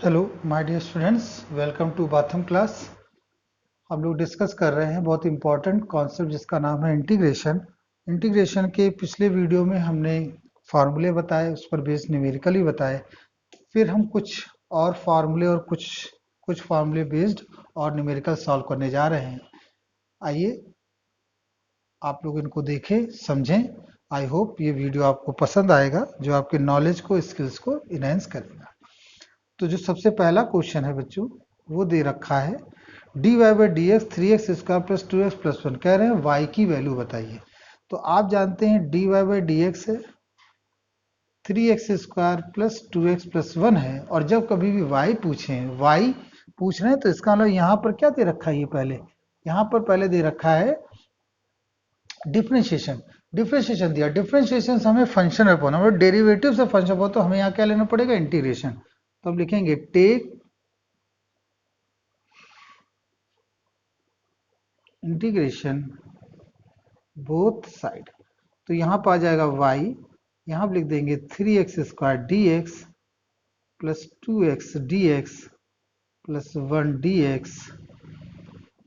Hello my dear students, welcome to Batham class. हम लोग discuss कर रहे हैं बहुत इंपॉर्टेंट कॉन्सेप्ट जिसका नाम है इंटीग्रेशन। इंटीग्रेशन के पिछले वीडियो में हमने फार्मूले बताए, उस पर बेस्ड न्यूमेरिकल ही बताए। फिर हम कुछ और फार्मूले और कुछ फार्मूले बेस्ड और न्यूमेरिकल सॉल्व करने जा रहे हैं। आइए आप लोग इनको देखें, समझें। आई होप ये वीडियो आपको पसंद आएगा, जो आपके नॉलेज को, स्किल्स को इनहेंस करेगा। तो जो सबसे पहला क्वेश्चन है बच्चों, वो दे रखा है D Y by D X 3x² plus 2x plus 1। कह रहे हैं y की वैल्यू बताइए। तो आप जानते हैं D Y by D X है 3x² प्लस 2x प्लस 1 है। और जब कभी भी y पूछ रहे हैं तो इसका मतलब यहाँ पर क्या दे रखा है, ये पहले यहाँ पर पहले दे रखा है डिफरेंशिएशन। डिफरेंशिएशन दिया, डिफरेंशिएशन से हमें फंक्शन में पढ़ना, मतलब डेरिवेटिव से फंक्शन पढ़ो, तो हमें यहाँ क्या लेना पड़ेगा, इंटीग्रेशन। तो हम लिखेंगे टेक इंटीग्रेशन बोथ साइड। तो यहाँ पर आ जाएगा y, यहाँ पर लिख देंगे 3x² dx plus 2x dx plus 1 dx।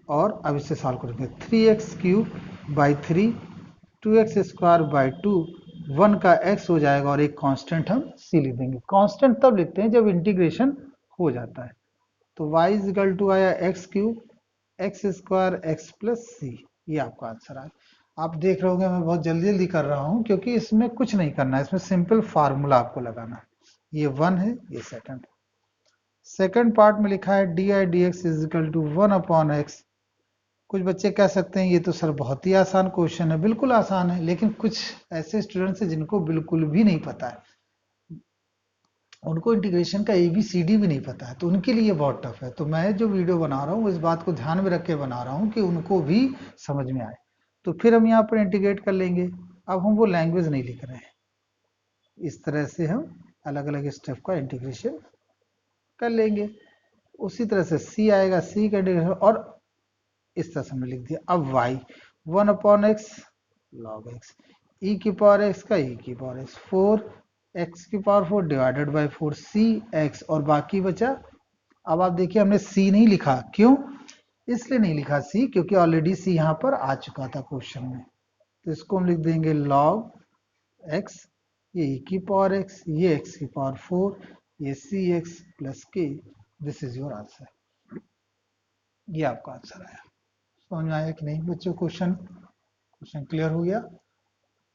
और अब इसे सॉल्व करेंगे 3x³ बाई 3, 2x² बाई 2, 1 का x हो जाएगा और एक कांस्टेंट हम c लिख देंगे। कांस्टेंट तब लिखते हैं जब इंटीग्रेशन हो जाता है। तो y इज इक्वल टू आया x³ x² x plus c। ये आपका आंसर है। आप देख रहे होंगे मैं बहुत जल्दी जल्दी कर रहा हूं, क्योंकि इसमें कुछ नहीं करना है, इसमें सिंपल फार्मूला आपको लगाना है। ये 1 है, ये सेकंड पार्ट में लिखा है D I D X is equal to 1/x। कुछ बच्चे कह सकते हैं ये तो सर बहुत ही आसान क्वेश्चन है। बिल्कुल आसान है, लेकिन कुछ ऐसे स्टूडेंट्स हैं जिनको बिल्कुल भी नहीं पता है, उनको इंटीग्रेशन का ABCD भी नहीं पता है, तो उनके लिए बहुत टफ है। तो मैं जो वीडियो बना रहा हूँ इस बात को ध्यान में रख के बना रहा हूँ कि उनको भी समझ में आए। तो फिर हम यहाँ पर इंटीग्रेट कर लेंगे। अब हम वो लैंग्वेज नहीं लिख रहे हैं, इस तरह से हम अलग अलग स्टेप का इंटीग्रेशन कर लेंगे। उसी तरह से c आएगा, c का इंटीग्रेशन, और इस तरह से हमने लिख दिया। अब y 1/x log x, e की पावर x का e की पावर x, 4x की पावर 4 डिवाइडेड बाई 4 cx, और बाकी बचा। अब आप देखिए हमने c नहीं लिखा, क्यों? इसलिए नहीं लिखा c क्योंकि ऑलरेडी c यहाँ पर आ चुका था क्वेश्चन में। तो इसको हम लिख देंगे log x, ये e की पावर x, ये x की पावर 4, ये cx plus k। This is your answer. ये आपका आंसर आया। समझ में आया कि नहीं बच्चों? क्वेश्चन क्लियर हो गया?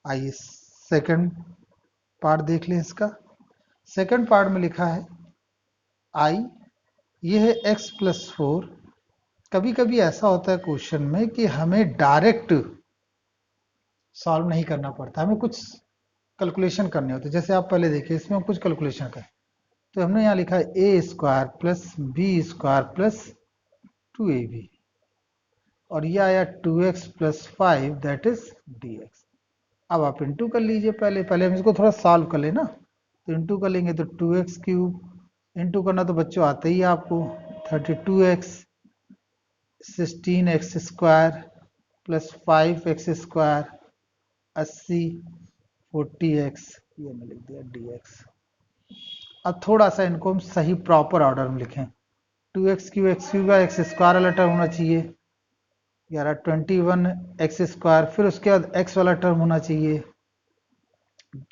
आइए सेकंड पार्ट देख लें इसका। सेकंड पार्ट में लिखा है i, ये है x प्लस 4। कभी कभी ऐसा होता है क्वेश्चन में कि हमें डायरेक्ट सॉल्व नहीं करना पड़ता, हमें कुछ कैलकुलेशन करने होते हैं। जैसे आप पहले देखिए, इसमें हम कुछ कैलकुलेशन करें। तो हमने यहाँ लिखा है a² plus b² plus 2ab, और ये आया 2x plus 5 that is dx। अब आप इंटू कर लीजिए, पहले हम इसको थोड़ा सॉल्व कर लेना। तो इंटू कर लेंगे तो 2x³ इंटू करना तो बच्चों आता ही है आपको, 32x 16x² plus 5x², 80 40x, ये मैं लिख दिया dx। अब थोड़ा सा इनको हम सही प्रॉपर ऑर्डर में लिखें। 2x³ x³ का x² वाला टर्म होना चाहिए, 21x², फिर उसके बाद x वाला टर्म होना चाहिए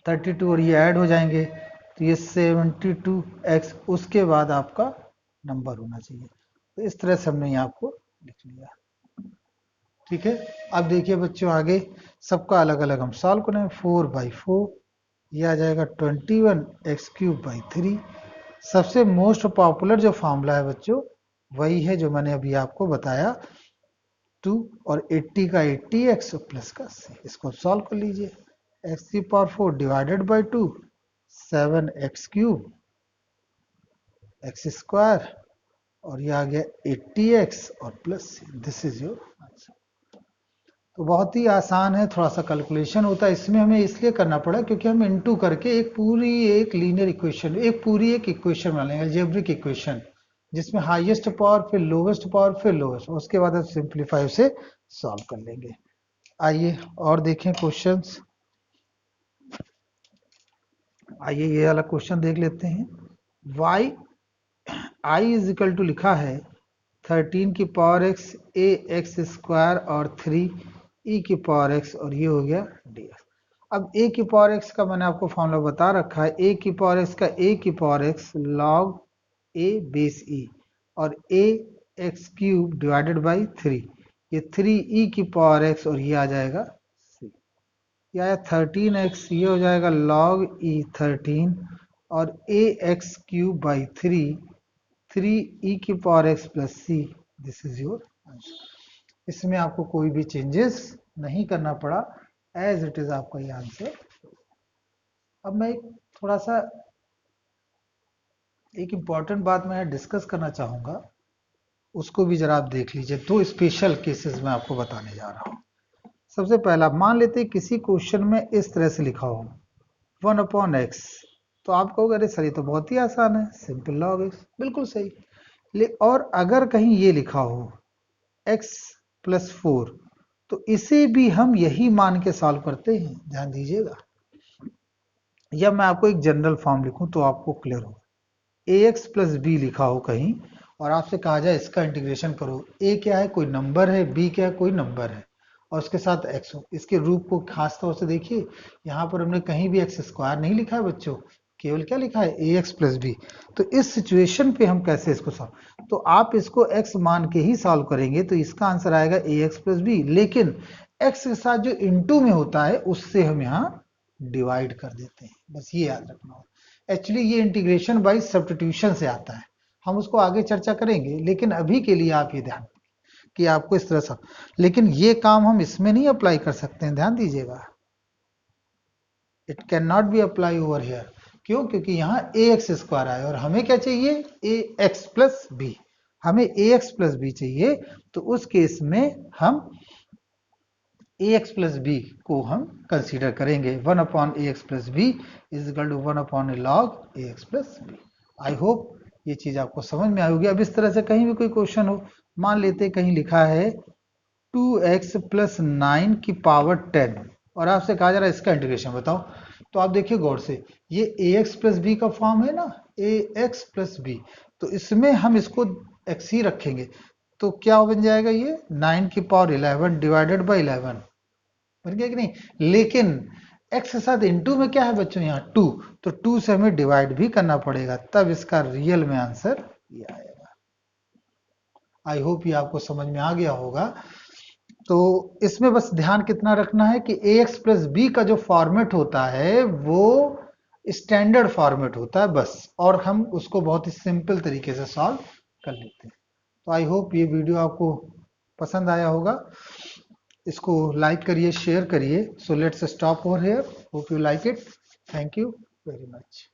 32, और ये ऐड हो जाएंगे तो ये 72x, उसके बाद आपका नंबर होना चाहिए। तो इस तरह से हमने यहाँ आपको लिख लिया। ठीक है, अब देखिए बच्चों आगे सबका अलग अलग हम सॉल्व करें। 4/4, ये आ जाएगा 21x³ 3। सबसे मोस्ट पॉपुलर जो फॉर्मूला है बच्चों, वही है जो मैंने अभी आपको बताया, 2 और 80 का 80x प्लस का c। इसको सॉल्व कर लीजिए। x की power 4 divided by 2, 7x³ x², और ये आ गया 80x और plus c। This is your answer. तो बहुत ही आसान है, थोड़ा सा कैलकुलेशन होता है इसमें, हमें इसलिए करना पड़ा क्योंकि हम इनटू करके एक लीनियर इक्वेशन, एक इक्वेशन बना लेंगे, अलजेब्रिक इक्वेशन, जिसमें हाईएस्ट पावर फिर लोवेस्ट पावर फिर लोवेस्ट, उसके बाद हम सिंप्लीफाई से सॉल्व कर लेंगे। आइए और देखें क्वेश्चंस। आइए ये वाला क्वेश्चन देख लेते हैं। y I is equal to लिखा है 13 की power X A X square और 3 ई की पावर एक्स और ये हो गया डी एक्स। अब ए की पावर एक्स का मैंने आपको फॉर्मूला बता रखा है, ए की पावर एक्स का ए की पावर एक्स लॉग ए बेस ई और A X cube divided by 3, ये 3 ई की पावर एक्स और ये आ जाएगा सी, ये आया 13x, ये हो जाएगा log e 13 और A X cube by 3 e की power X plus C, this is your answer. इसमें आपको कोई भी चेंजेस नहीं करना पड़ा, एज इट इज आपका ये आंसर। अब मैं थोड़ा सा एक इम्पॉर्टेंट बात मैं डिस्कस करना चाहूंगा, उसको भी जरा आप देख लीजिए। दो स्पेशल केसेस मैं आपको बताने जा रहा हूं। सबसे पहला, मान लेते हैं किसी क्वेश्चन में इस तरह से लिखा हो 1/x, तो आप कहोगे अरे सर ये तो बहुत ही आसान है, सिंपल लॉग x, बिल्कुल सही। और अगर कहीं ये लिखा हो x + 4, तो इसे भी हम यही मान के सॉल्व करते हैं, ध्यान दीजिएगा। या मैं आपको एक जनरल फॉर्म लिखूं तो आपको क्लियर हो, ax + b लिखा हो कहीं और आपसे कहा जाए इसका इंटीग्रेशन करो, a क्या है कोई नंबर है, b क्या है कोई नंबर है और उसके साथ x हो, इसके रूप को खास तौर से देखिए, यहाँ पर हमने कहीं भी x² नहीं लिखा है बच्चों, केवल क्या लिखा है ax + b। तो इस सिचुएशन पे हम कैसे इसको सॉल्व, तो आप इसको x मान के ही सॉल्व करेंगे तो इसका आंसर आएगा ax + b, लेकिन x के साथ जो इनटू में होता है उससे हम यहाँ डिवाइड कर देते हैं, बस ये याद रखना होगा। एक्चुअली ये इंटीग्रेशन बाय सब्स्टिट्यूशन से आता है, हम उसको आगे चर्चा करेंगे, लेकिन अभी के लिए आप ये ध्यान कि आपको इस तरह से, लेकिन ये काम हम इसमें नहीं अप्लाई कर सकते हैं, ध्यान दीजिएगा। It can not be apply over here, क्यों? क्योंकि यहाँ ax² आए और हमें क्या चाहिए ax + b, हमें ax + b चाहिए, तो उस केस में हम ax + b को हम कंसीडर करेंगे। 1/ax + b is equal to 1 log ax + b। I hope ये चीज आपको समझ में आई होगी। अब इस तरह से कहीं भी कोई क्वेश्चन हो, मान लेते कहीं लिखा है 2x + 9 की पावर 10 और आपसे कहा जा रहा है इसका इंटीग्रेशन बताओ, तो आप देखिए गौर से, ये ax + b का फॉर्म है ना, ax + b, तो इसमें हम इसको x ही रखेंगे, तो क्या बन जाएगा ये 9 की पावर 11 डिवाइडेड बाई 11, बन गया कि नहीं। लेकिन x के साथ इनटू में क्या है बच्चों यहाँ 2, तो 2 से हमें डिवाइड भी करना पड़ेगा, तब इसका रियल में आंसर ये आएगा। आई होप ये आपको समझ में आ गया होगा। तो इसमें बस ध्यान कितना रखना है कि ax + b का जो फॉर्मेट होता है वो स्टैंडर्ड फॉर्मेट होता है बस, और हम उसको बहुत ही सिंपल तरीके से सॉल्व कर लेते हैं। तो आई होप ये वीडियो आपको पसंद आया होगा, इसको लाइक करिए, शेयर करिए। So let's stop over here, hope you like it, thank you very much.